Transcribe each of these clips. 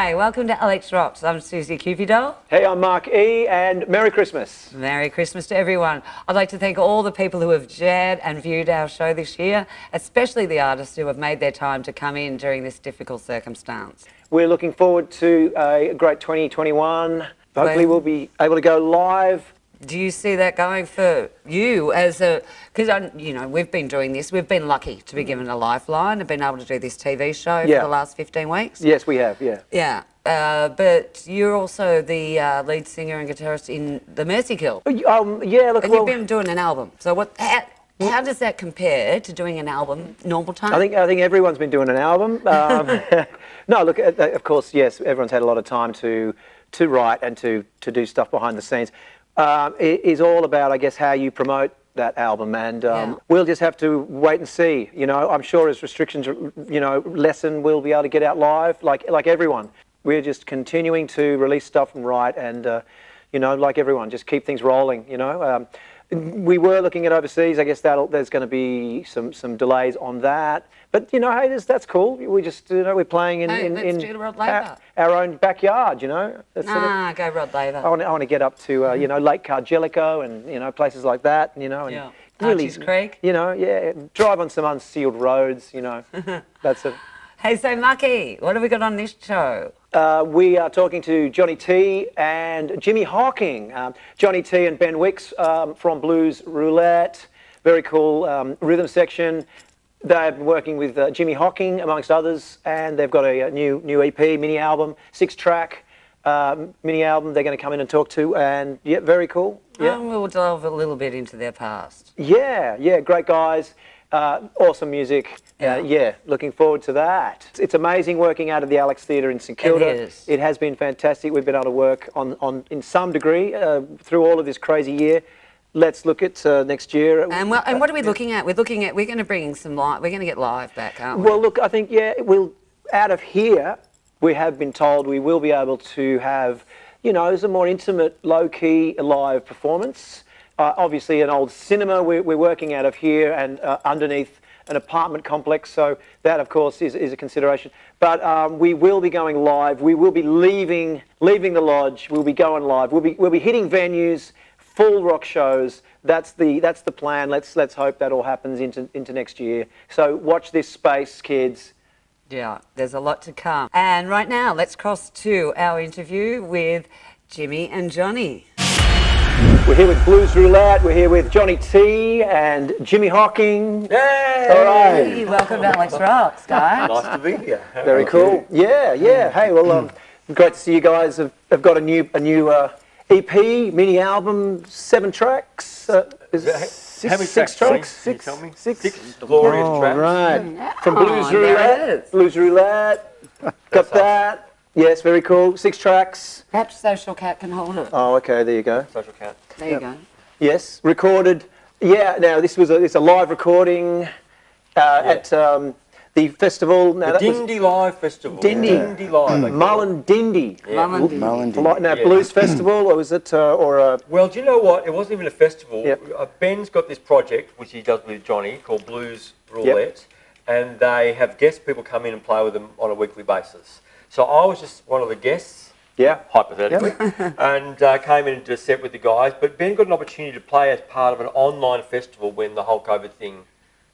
Hi, welcome to Alex Rocks. I'm Suzi Dhol. Hey, I'm Mark E, and Merry Christmas. Merry Christmas to everyone. I'd like to thank all the people who have shared and viewed our show this year, especially the artists who have made their time to come in during this difficult circumstance. We're looking forward to a great 2021. Hopefully we'll be able to go live. Do you see that going for you as a, because you know, we've been doing this, we've been lucky to be given a lifeline and been able to do this TV show for the last 15 weeks. Yes, we have, yeah. Yeah, but you're also the lead singer and guitarist in the Mercy Kill. Yeah, look, and you've been doing an album. So how does that compare to doing an album normal time? I think everyone's been doing an album. No, look, of course, yes, everyone's had a lot of time to write and to do stuff behind the scenes. It is all about, I guess, how you promote that album, and we'll just have to wait and see. You know, I'm sure as restrictions, lessen, we'll be able to get out live, like everyone. We're just continuing to release stuff and write, and like everyone, just keep things rolling. We were looking at overseas. I guess there's going to be some delays on that. But hey, that's cool. We just we're playing in our own backyard. Go Rod Laver. I want to get up to Lake Cargellico and places like that. And really, Archie's Creek. Drive on some unsealed roads. That's a. Hey, so Mucky, what have we got on this show? We are talking to Johnny T and Jimi Hocking. Johnny T and Ben Wicks from Blues Roulette. Very cool rhythm section. They've been working with Jimi Hocking, amongst others, and they've got a new EP, mini album, 6-track mini album they're going to come in and talk to, and yeah, very cool. Yeah. We'll delve a little bit into their past. Yeah, great guys. Awesome music. Looking forward to that. It's amazing working out of the Alex Theatre in St Kilda. It is. It has been fantastic. We've been able to work on in some degree through all of this crazy year. Let's look at next year. And what are we looking at? We're going to bring some live. We're going to get live back, aren't we? Well, look, I think we'll out of here. We have been told we will be able to have as a more intimate, low-key live performance. Obviously, an old cinema we're working out of here, and underneath an apartment complex. So that, of course, is a consideration. But we will be going live. We will be leaving the lodge. We'll be going live. We'll be hitting venues. Full rock shows. That's the plan. Let's hope that all happens into next year. So watch this space, kids. Yeah, there's a lot to come. And right now, let's cross to our interview with Jimmy and Johnny. We're here with Blues Roulette. We're here with Johnny T and Jimi Hocking. Yay! All right. Hey, welcome to Alex Rocks, guys. Nice to be here. Very cool. Yeah. Hey, well, great to see you guys have got a new EP, mini album, 7 tracks. How many six tracks? tracks? Can you tell me? Six glorious tracks. Right. From Blues there Roulette. it is. Blues Roulette. Got that. Yes, very cool. 6 tracks. Perhaps Social Cat can hold it. Oh, okay. There you go. Social Cat. There you go. Yes, recorded. Yeah. Now this was it's a live recording at the festival. Now, the Dindy Live Festival. Dindy Live. Mullen Dindy. Yeah. Mullen Dindy. Now, Blues Festival, or was it, Well, do you know what? It wasn't even a festival. Yep. Ben's got this project, which he does with Johnny, called Blues Roulette, and they have guest people come in and play with them on a weekly basis. So I was just one of the guests, hypothetically, and came in and did a set with the guys. But Ben got an opportunity to play as part of an online festival when the whole COVID thing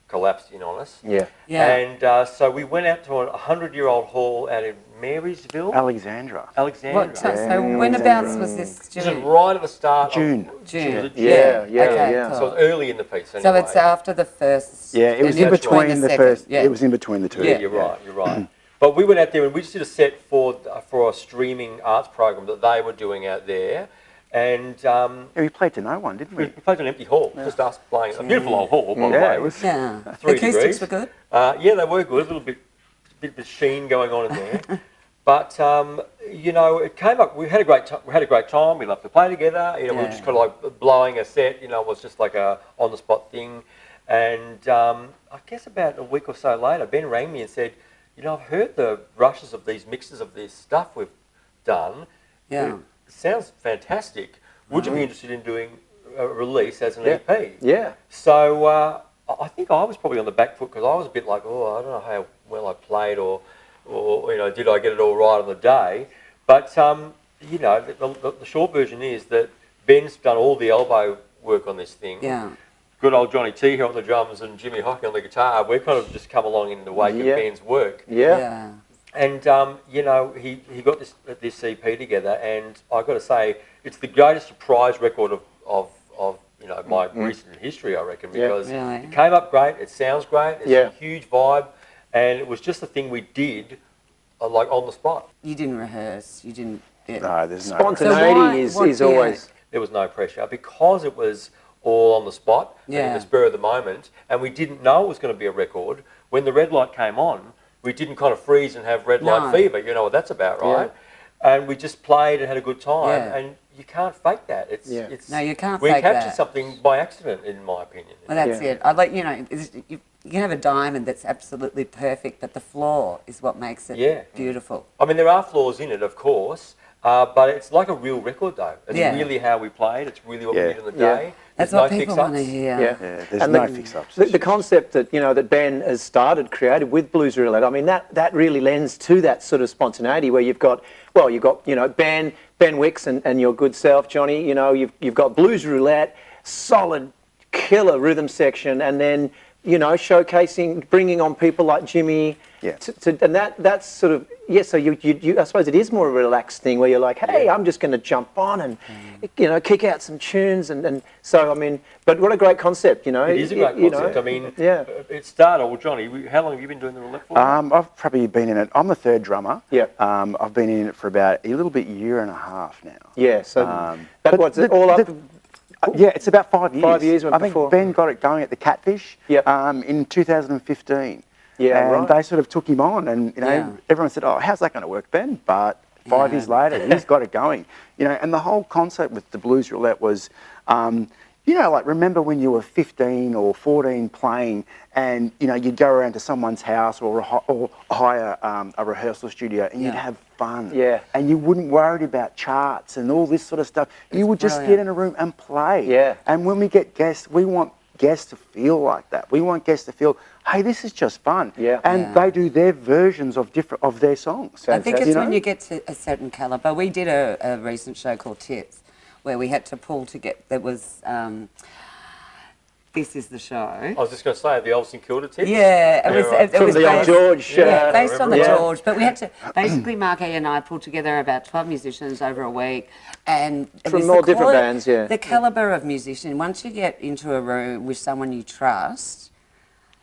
collapsed in on us. Yeah. And so we went out to a 100-year-old hall out in Marysville. Alexandra. What, so whenabouts was this? This is right at the start. June. Yeah. Cool. So it's early in the piece. Anyway. So it's after the first. Yeah, it was in between the first. Yeah. It was in between the two. Yeah, you're right. But we went out there and we just did a set for a streaming arts program that they were doing out there. And we played to no one, didn't we? We played an empty hall, just us playing. A beautiful old hall, by the way. It was. Yeah. 3 Acoustics degrees. were good. Yeah, they were good. A little bit of sheen going on in there. But it came up. We had a great time. We loved to play together. We were just kind of like blowing a set. It was just like a on the spot thing. And I guess about a week or so later, Ben rang me and said, I've heard the rushes of these mixes of this stuff we've done. Yeah. It sounds fantastic. Would you be interested in doing a release as an EP? Yeah. So I think I was probably on the back foot because I was a bit like, I don't know how well I played, or or you know, did I get it all right on the day? But you know, the short version is that Ben's done all the elbow work on this thing. Yeah. Good old Johnny T here on the drums and Jimi Hocking on the guitar. We've kind of just come along in the wake of Ben's work. Yeah. And you know, he got this EP together, and I got to say, it's the greatest surprise record of you know, my recent history, I reckon, because it came up great, it sounds great, it's a huge vibe, and it was just a thing we did like on the spot. You didn't rehearse. You didn't. No, there's no spontaneity is always. There was no pressure because it was all on the spot, in the spur of the moment, and we didn't know it was going to be a record. When the red light came on, we didn't kind of freeze and have red light fever. You know what that's about, right? And we just played and had a good time, and you can't fake that. It's no, you can't we fake that. We captured something by accident, in my opinion. Well, that's it. I'd like, you know, you can have a diamond that's absolutely perfect, but the flaw is what makes it beautiful. I mean, there are flaws in it, of course, but it's like a real record, though. It's really how we played. It's really what we did on the day. That's what people want to hear. There's no fix-ups. The concept that, you know, that Ben has created with Blues Roulette, I mean, that really lends to that sort of spontaneity where you've got, you know, Ben Wicks and your good self, Johnny, you know, you've got Blues Roulette, solid, killer rhythm section, and then, you know, showcasing, bringing on people like Jimmy, and that's sort of, so you I suppose it is more a relaxed thing where you're like, hey, I'm just going to jump on and, you know, kick out some tunes, and so, I mean, but what a great concept, you know. It is a great concept. Know, I mean, it started, well, Johnny, how long have you been doing the roulette for? I've probably been in it, I'm the third drummer. Yeah. I've been in it for about a little bit year and a half now. Yeah, so but what's it all up? Yeah, it's about 5 years. 5 years I think before. Ben got it going at the Catfish in 2015. Yeah, and they sort of took him on, and you know, everyone said, "Oh, how's that going to work, Ben?" But 5 years later, he's got it going. You know, and the whole concept with the Blues Roulette was, you know, like remember when you were 15 or 14 playing, and you know you'd go around to someone's house or hire a rehearsal studio, and you'd have fun. Yeah. And you wouldn't worry about charts and all this sort of stuff. You would just get in a room and play. Yeah. And when we get guests, we want guests to feel like that. We want guests to feel, hey, this is just fun. Yeah. And they do their versions of their songs. I think it's when you get to a certain calibre. We did a recent show called Tits, where we had to pull to get, there was, this is the show. I was just going to say, the old St Kilda Tits. Yeah, it was the old George. Based on the George. But we had to, basically Mark and I pulled together about 12 musicians over a week. And from all different bands, the calibre of musician, once you get into a room with someone you trust,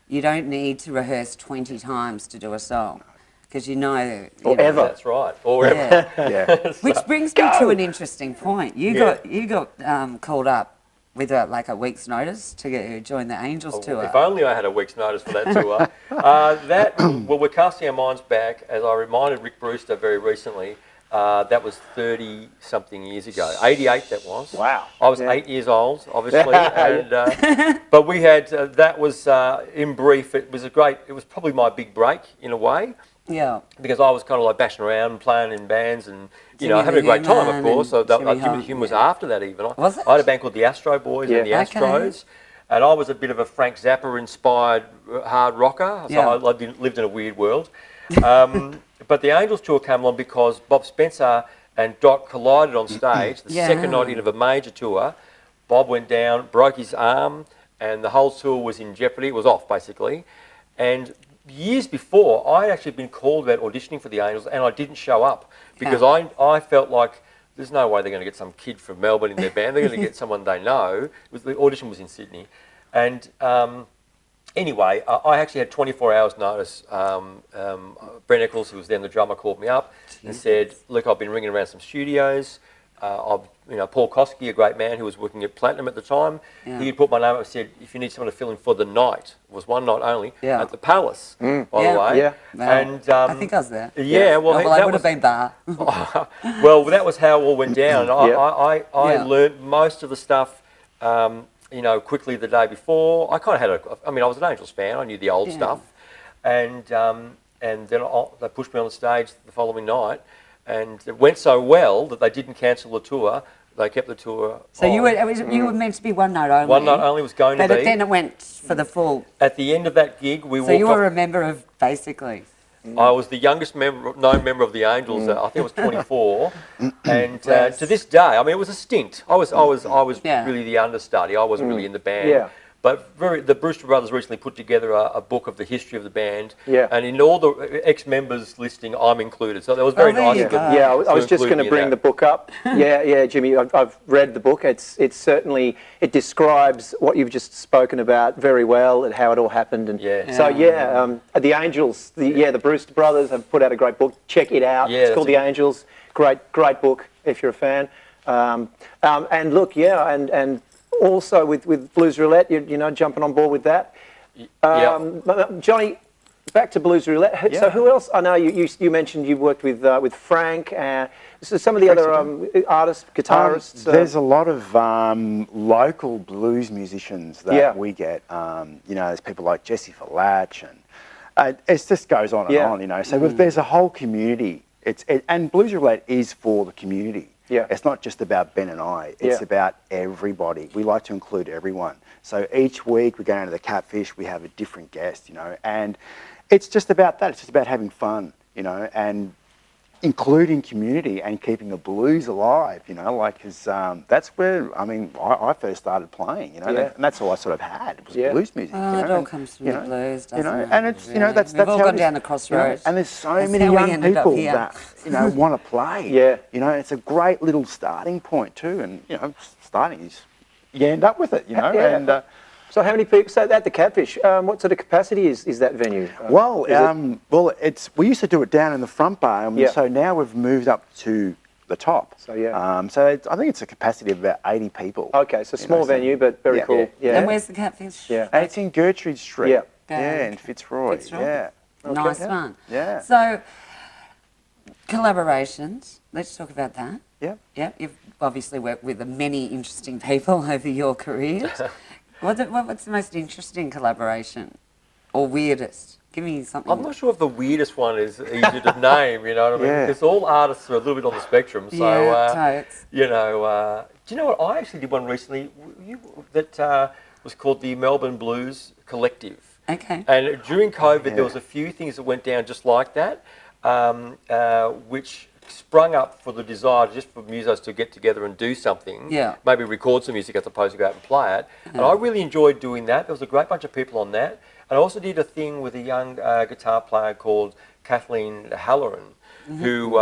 you don't need to rehearse 20 times to do a song. Because you know... ever. That's right. Or ever. Which brings me to an interesting point. You got called up with like a week's notice to join the Angels tour. If only I had a week's notice for that tour. Well, we're casting our minds back, as I reminded Rick Brewster very recently, that was 30-something years ago. 88 that was. Wow. I was 8 years old, obviously. And, but we had, that was, in brief, it was probably my big break in a way. Yeah. Because I was kind of like bashing around and playing in bands and, you know, having a great time, of course. So Jimmy the Hume was after that even. Was it? I had a band called the Astro Boys and the Astros. And I was a bit of a Frank Zappa-inspired hard rocker. So I lived in a weird world. But the Angels tour came along because Bob Spencer and Doc collided on stage the second night in of a major tour. Bob went down, broke his arm, and the whole tour was in jeopardy. It was off, basically. And years before, I had actually been called about auditioning for the Angels, and I didn't show up because I felt like there's no way they're going to get some kid from Melbourne in their band. They're going to get someone they know. The audition was in Sydney. And anyway, I actually had 24 hours notice. Brent Eccles, who was then the drummer, called me up and said, look, I've been ringing around some studios. Paul Koski, a great man who was working at Platinum at the time, he had put my name up and said, if you need someone to fill in for the night, it was one night only, at the Palace, by the way. Yeah. And I think I was there. Yeah, well, I would have been bar. Well, that was how it all went down. I learnt most of the stuff, quickly the day before. I kind of had I was an Angels fan. I knew the old stuff. And then they pushed me on the stage the following night. And it went so well that they didn't cancel the tour. They kept the tour. So you were meant to be one night only. One night only was going to be. But then it went for the full. At the end of that gig, we walked So you were off. a member of basically. I was the youngest known member of the Angels. I think I was 24, and to this day, I mean, it was a stint. I was really the understudy. I wasn't really in the band. Yeah. But the Brewster brothers recently put together a book of the history of the band, Yeah. and in all the ex-members listing, I'm included. So that was very nice of them. Yeah, I was just going to bring the book up. Yeah, Jimmy, I've read the book. It's certainly, it describes what you've just spoken about very well and how it all happened. And so the Angels, the Brewster brothers have put out a great book. Check it out. Yeah, it's called The Angels. Great book if you're a fan. And look, and also with Blues Roulette, you know, jumping on board with that. Johnny, back to Blues Roulette. So who else? I know you mentioned you worked with Frank. So some of the other artists, guitarists. There's a lot of local blues musicians that we get. You know, there's people like Jesse Falatch, and it just goes on and on. You know, so there's a whole community. And Blues Roulette is for the community. Yeah. It's not just about Ben and I. It's about everybody. We like to include everyone. So each week we go down to the Catfish, we have a different guest, you know, and it's just about that. It's just about having fun, you know, and including community and keeping the blues alive, you know, like, because that's where, I mean, I first started playing, you know, and that's all I sort of had was blues music. Oh, you know, it all comes from the blues, doesn't it? And it's, you know, that's We've all how gone down the crossroads. You know, and there's so many young people that, you know, want to play. You know, it's a great little starting point too, and, you know, starting is, you end up with it, you know, and... So how many people? So at the Catfish, what sort of capacity is that venue? We used to do it down in the front bar, and so now we've moved up to the top. So I think it's a capacity of about 80 people. Okay, so small venue, but very cool. Yeah. And where's the Catfish? Yeah. And it's in Gertrude Street. Yeah. In Fitzroy. Yeah. Nice one. Yeah. So collaborations. Let's talk about that. Yeah. Yeah. You've obviously worked with many interesting people over your career. What's the most interesting collaboration or weirdest? Give me something. I'm not sure if the weirdest one is easy to name, you know what I mean? Because all artists are a little bit on the spectrum. So, you know, do you know what? I actually did one recently that was called the Melbourne Blues Collective. Okay. And during COVID, there was a few things that went down just like that, which sprung up for the desire just for musos to get together and do something, maybe record some music as opposed to go out and play it. And I really enjoyed doing that. There was a great bunch of people on that. And I also did a thing with a young guitar player called Kathleen Halloran, who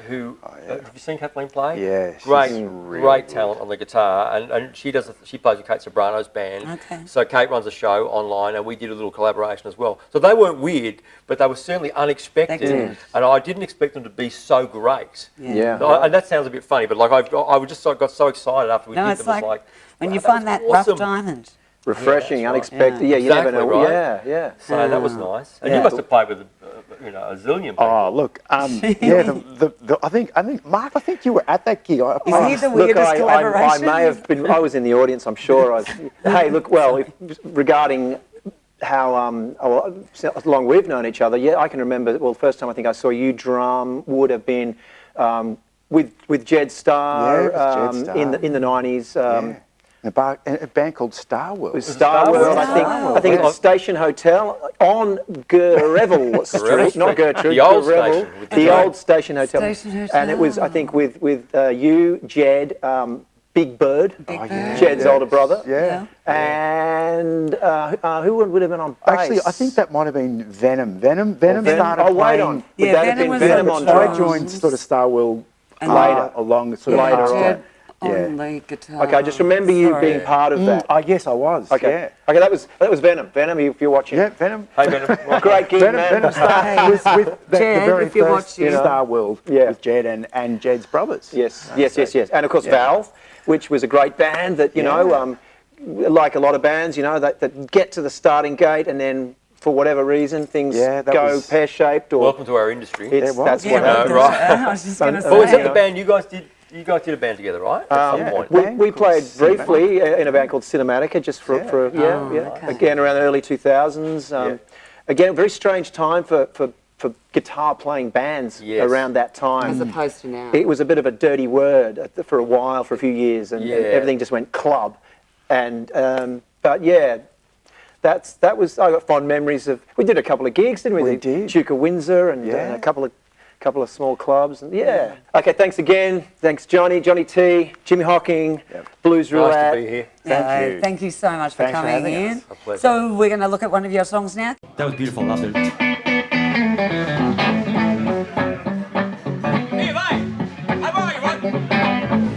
have you seen Kathleen play? Yeah, great talent on the guitar, and she plays with Kate Sobrano's band. Okay. So Kate runs a show online, and we did a little collaboration as well. So they weren't weird, but they were certainly unexpected, and I didn't expect them to be so great. And that sounds a bit funny, but like I just got so excited after we did them. It's like when you that find that awesome. rough diamond. Refreshing, unexpected. Yeah, you Exactly, never know. right? Yeah. So that was nice. And you must have played with, a zillion people. Oh, look, I think Mark, I think you were at that gig. Is he the weirdest collaboration? I may have been. I was in the audience. I'm sure. Hey, look. Well, regarding how long we've known each other, I can remember. Well, the first time I think I saw you drum would have been with Jed Starr, in the 90s. A band called Star World. With Star World, I think it was Station Hotel on Greville Street, not Gertrude. The old Greville, station. The old Station Hotel. Station Hotel. And it was, I think, with you, Jed, Big Bird, Jed's older brother. Yeah. And who would have been on bass? Actually, I think that might have been Venom. Venom started playing. Would that have been Venom on I drums? joined sort of Star World later. Along sort of Later on the guitar. Okay, I just remember you being part of that. Yes, I was. Okay. Okay, that was Venom. Venom, if you're watching. Yeah, Venom. Hey, Venom. Great gig, man. Venom started with the very if you're first watching. Star World with Jed and Jed's brothers. Yes. And of course Valve, which was a great band that, you know, like a lot of bands, you know, that get to the starting gate and then for whatever reason things go pear-shaped. Or Welcome to our industry. That's what right. I was just going to say. But was that the band you guys did? You guys did a band together, right? At some point. We played briefly in a band called Cinematica, just for again around the early 2000s. Again, a very strange time for guitar playing bands around that time. As opposed to now. It was a bit of a dirty word for a while, for a few years, and everything just went club. And but that was, I got fond memories of, we did a couple of gigs, didn't we? We The did. Duke of Windsor and a couple of small clubs. And Okay, thanks again. Thanks Johnny T, Jimi Hocking, Blues Roulette. Nice to be here. Thank you. Thank you so much for Thanks for coming having in. us. A pleasure. So we're going to look at one of your songs now. That was beautiful. Loved it. Hey, bye. How are you,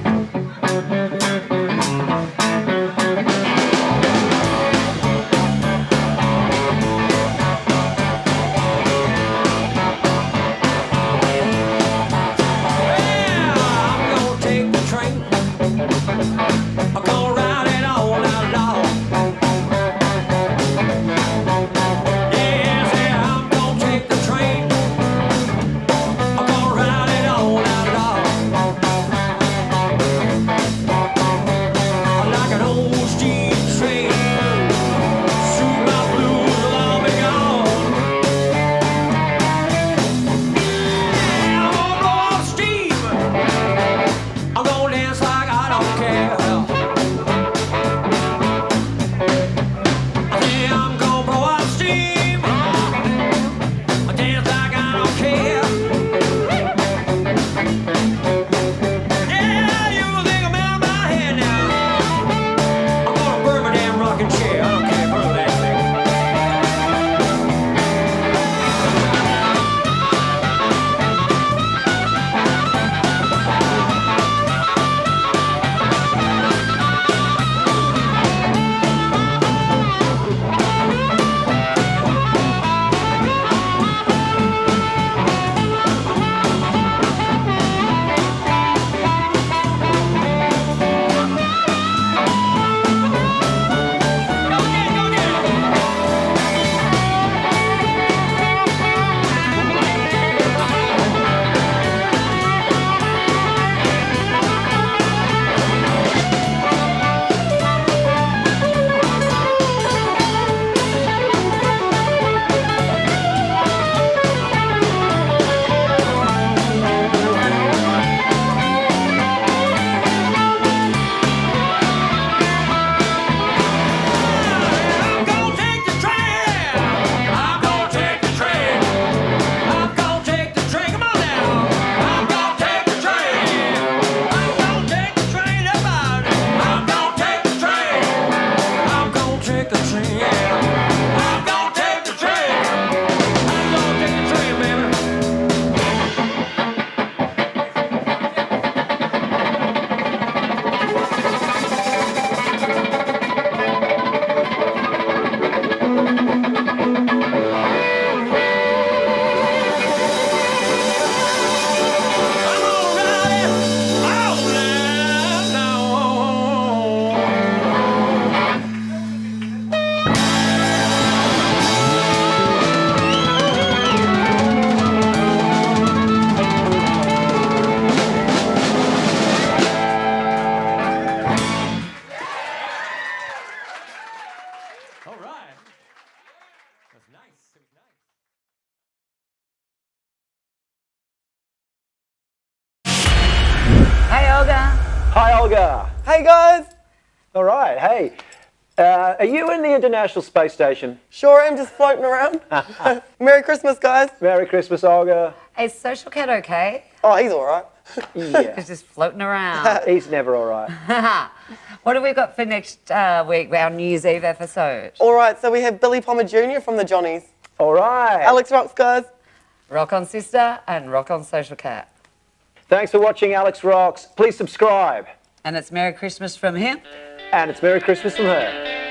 Hi, Olga. Hey guys! All right, hey. Are you in the International Space Station? Sure am, just floating around. Merry Christmas, guys. Merry Christmas, Olga. Is Social Cat okay? Oh, he's all right. Yeah, He's just floating around. he's never all right. What have we got for next week, our New Year's Eve episode? All right, so we have Billy Palmer Jr. from the Johnnies. All right. Alex Rocks, guys. Rock on Sister and Rock on Social Cat. Thanks for watching Alex Rocks. Please subscribe. And it's Merry Christmas from him. And it's Merry Christmas from her.